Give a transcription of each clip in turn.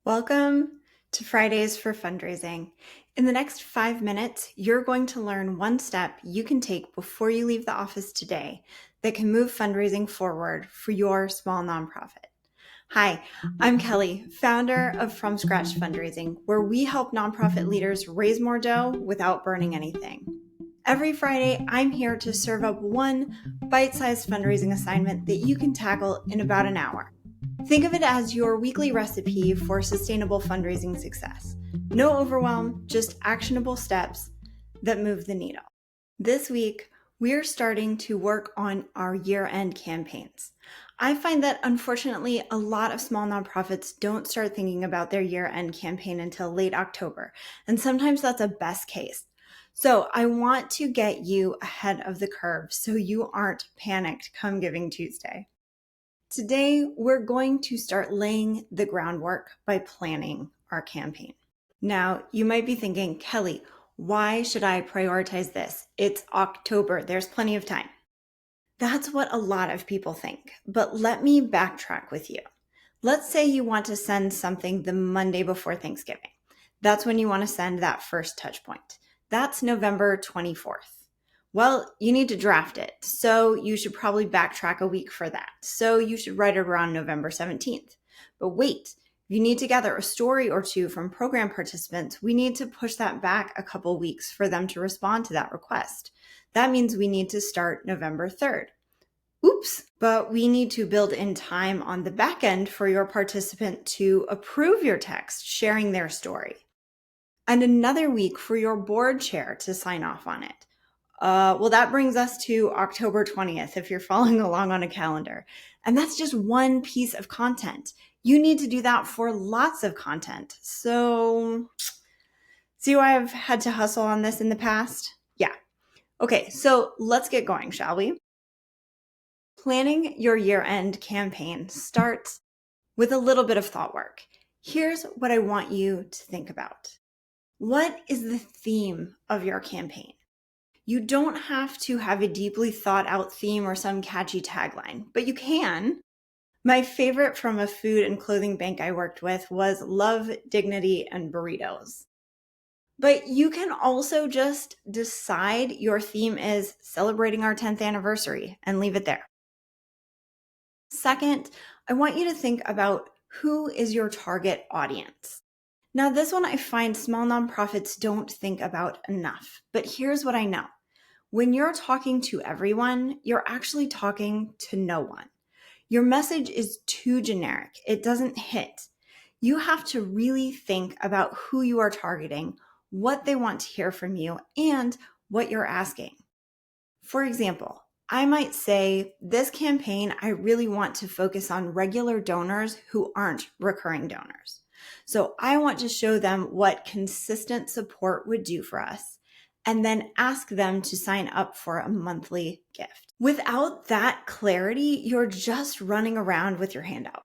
Welcome to Fridays for Fundraising. In the next 5 minutes, you're going to learn one step you can take before you leave the office today that can move fundraising forward for your small nonprofit. Hi, I'm Kelly, founder of From Scratch Fundraising, where we help nonprofit leaders raise more dough without burning anything. Every Friday, I'm here to serve up one bite-sized fundraising assignment that you can tackle in about an hour. Think of it as your weekly recipe for sustainable fundraising success. No overwhelm, just actionable steps that move the needle. This week, we're starting to work on our year-end campaigns. I find that unfortunately, a lot of small nonprofits don't start thinking about their year-end campaign until late October, and sometimes that's a best case. So I want to get you ahead of the curve so you aren't panicked come Giving Tuesday. Today, we're going to start laying the groundwork by planning our campaign. Now, you might be thinking, Kelly, why should I prioritize this? It's October, there's plenty of time. That's what a lot of people think, but let me backtrack with you. Let's say you want to send something the Monday before Thanksgiving. That's when you want to send that first touch point. That's November 24th. Well, you need to draft it, so you should probably backtrack a week for that. So you should write it around November 17th. But wait, you need to gather a story or two from program participants. We need to push that back a couple weeks for them to respond to that request. That means we need to start November 3rd. Oops, but we need to build in time on the back end for your participant to approve your text, sharing their story. And another week for your board chair to sign off on it. Well, that brings us to October 20th if you're following along on a calendar. And that's just one piece of content. You need to do that for lots of content. So, see why I've had to hustle on this in the past? Yeah. Okay, so let's get going, shall we? Planning your year-end campaign starts with a little bit of thought work. Here's what I want you to think about. What is the theme of your campaign? You don't have to have a deeply thought out theme or some catchy tagline, but you can. My favorite from a food and clothing bank I worked with was love, dignity, and burritos. But you can also just decide your theme is celebrating our 10th anniversary and leave it there. Second, I want you to think about who is your target audience. Now, this one I find small nonprofits don't think about enough, but here's what I know. When you're talking to everyone, you're actually talking to no one. Your message is too generic. It doesn't hit. You have to really think about who you are targeting, what they want to hear from you, and what you're asking. For example, I might say, this campaign, I really want to focus on regular donors who aren't recurring donors. So I want to show them what consistent support would do for us, and then ask them to sign up for a monthly gift. Without that clarity, you're just running around with your hand out.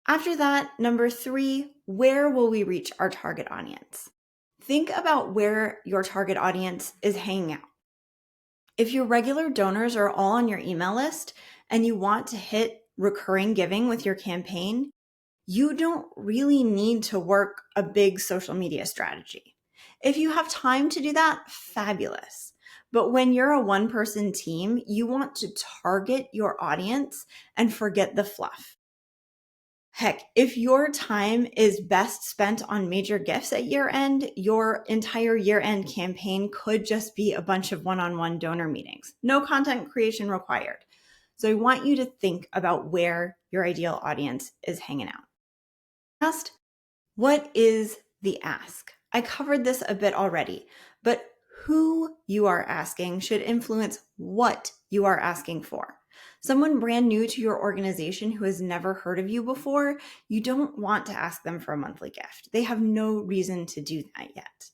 After that, number 3, where will we reach our target audience? Think about where your target audience is hanging out. If your regular donors are all on your email list and you want to hit recurring giving with your campaign, you don't really need to work a big social media strategy. If you have time to do that, fabulous. But when you're a one-person team, you want to target your audience and forget the fluff. Heck, if your time is best spent on major gifts at year end, your entire year end campaign could just be a bunch of one-on-one donor meetings. No content creation required. So I want you to think about where your ideal audience is hanging out. Last, what is the ask? I covered this a bit already, but who you are asking should influence what you are asking for. Someone brand new to your organization who has never heard of you before, you don't want to ask them for a monthly gift. They have no reason to do that yet.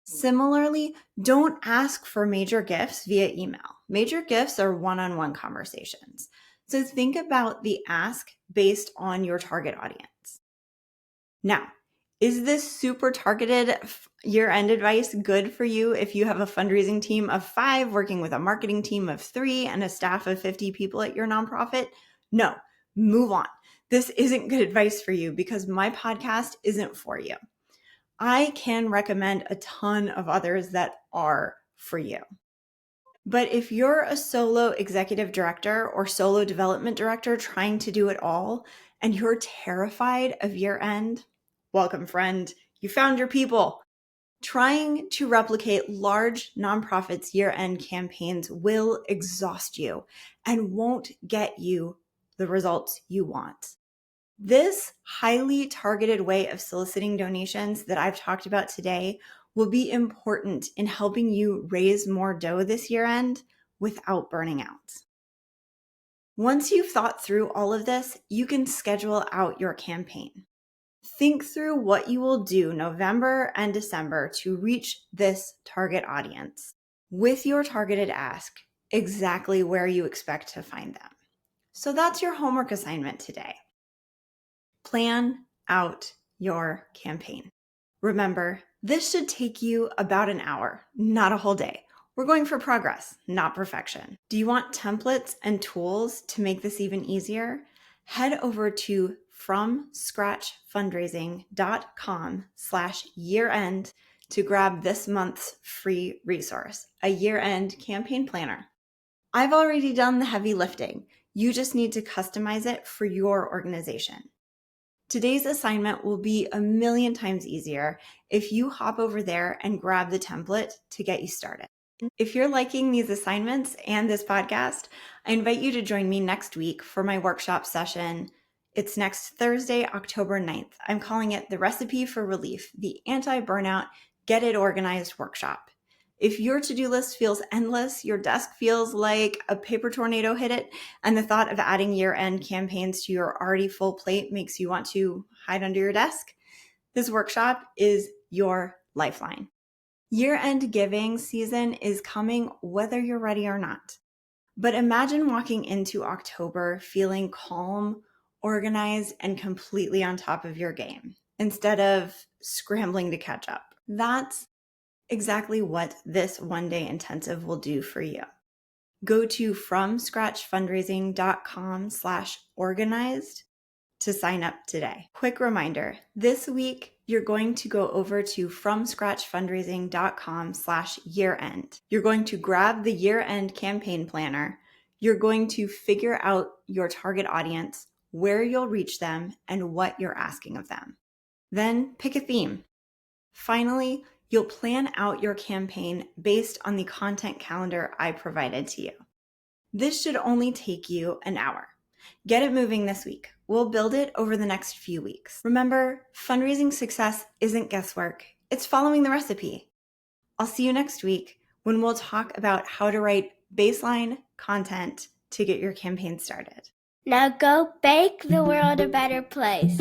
Similarly, don't ask for major gifts via email. Major gifts are one-on-one conversations. So think about the ask based on your target audience. Now, is this super targeted year-end advice good for you if you have a fundraising team of 5 working with a marketing team of 3 and a staff of 50 people at your nonprofit? No, move on. this isn't good advice for you because my podcast isn't for you. I can recommend a ton of others that are for you. But if you're a solo executive director or solo development director trying to do it all, and you're terrified of year end, welcome, friend. You found your people. Trying to replicate large nonprofits' year end campaigns will exhaust you and won't get you the results you want. This highly targeted way of soliciting donations that I've talked about today will be important in helping you raise more dough this year end without burning out. Once you've thought through all of this, you can schedule out your campaign. Think through what you will do November and December to reach this target audience. With your targeted ask, exactly where you expect to find them. So that's your homework assignment today. Plan out your campaign. Remember, this should take you about an hour, not a whole day. We're going for progress, not perfection. Do you want templates and tools to make this even easier? Head over to FromScratchFundraising.com/year-end to grab this month's free resource, a year-end campaign planner. I've already done the heavy lifting. You just need to customize it for your organization. Today's assignment will be a million times easier if you hop over there and grab the template to get you started. If you're liking these assignments and this podcast, I invite you to join me next week for my workshop session. It's next Thursday, October 9th. I'm calling it the Recipe for Relief, the Anti-Burnout Get It Organized workshop. If your to-do list feels endless, your desk feels like a paper tornado hit it, and the thought of adding year-end campaigns to your already full plate makes you want to hide under your desk, this workshop is your lifeline. Year-end giving season is coming whether you're ready or not. But imagine walking into October feeling calm, organized, and completely on top of your game instead of scrambling to catch up. That's exactly what this one-day intensive will do for you. Go to FromScratchFundraising.com/organized to sign up today. Quick reminder, this week you're going to go over to FromScratchFundraising.com/year-end. You're going to grab the year-end campaign planner. You're going to figure out your target audience, where you'll reach them, and what you're asking of them. Then pick a theme. Finally, you'll plan out your campaign based on the content calendar I provided to you. This should only take you an hour. Get it moving this week. We'll build it over the next few weeks. Remember, fundraising success isn't guesswork. It's following the recipe. I'll see you next week when we'll talk about how to write baseline content to get your campaign started. Now go make the world a better place.